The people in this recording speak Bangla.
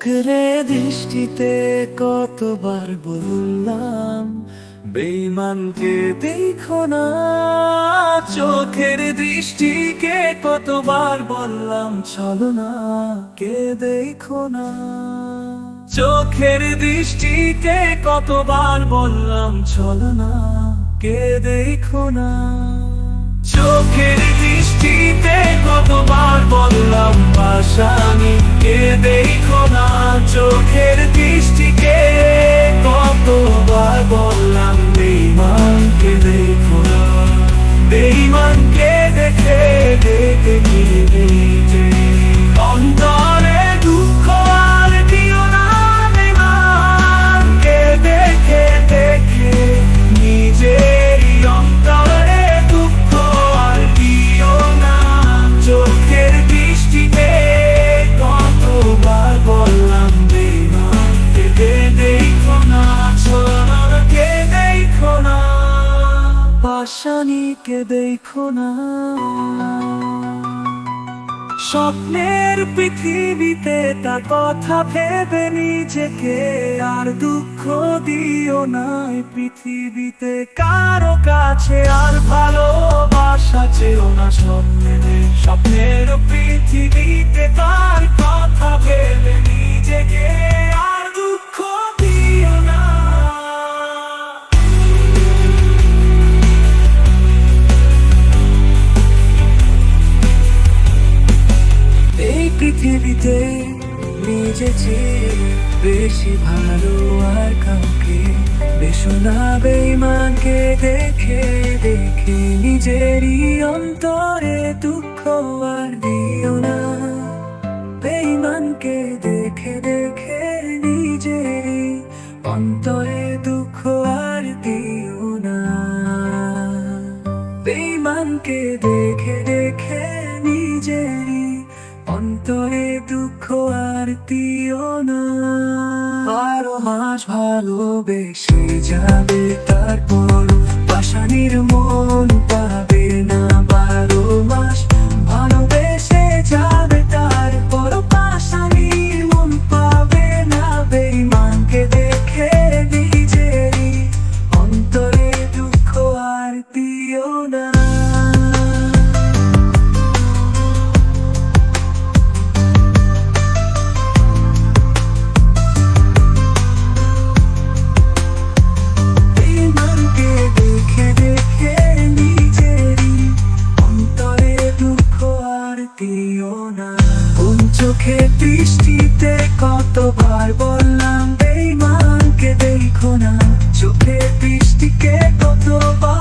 চোখের দৃষ্টিতে কতবার বললাম বেঈমানকে দেখো না, চোখের দৃষ্টিকে কতবার বললাম চলো না কে দেখো না, চোখের দৃষ্টিকে কতবার বললাম চলো না কে দেখো না, চোখের দৃষ্টিতে কতবার বললাম পাশানি কে দেখো না, চোখের দৃষ্টিকে কতবার বললাম বেঈমানকে দেখো না, বেঈমানকে দেখে দেখে নিজে অন্তরে দুঃখ আর দিও না, বেঈমানকে দেখে দেখে নিজেরই অন্তরে দুঃখ আর দিও না, চোখের দৃষ্টিতে কতবার বললাম বেঈমানকে দেখো না, ছোটকে দেখো না, পাশানিকে দেখো না। স্বপ্নের পৃথিবীতে তার কথা ভেবে নিজেকে আর দুঃখ দিও না, পৃথিবীতে কারো কাছে আর ভালোবাসা চেও না, স্বপ্নের পৃথিবীতে তার কথা ভেবে নিজেকে আর দুঃখ দিও না। এই পৃথিবীতে নিজেকে বেশি ভালো আর কাউকে বেশো না, বেঈমানকে দেখে দেখে নিজেরই অন্তরে দুঃখ আর দিও না, বেঈমানকে দেখে দেখে নিজেরই অন্তরে দুঃখ আর দিও না, বেঈমানকে দেখে দেখে নিজেরই অন্তরে দুঃখ আর দিও না। 12 মাস ভালোবেসে যাবে তারপর পাশানির মন পাবে না, 12 মাস ভালোবেসে যাবে তারপর পাশানির মন পাবে না, বেঈমানকে দেখে নিজেরই অন্তরে দুঃখ আর দিও না। চোখের দৃষ্টিতে কতবার বললাম বেঈমানকে দেখো না, চোখের দৃষ্টিকে কতবার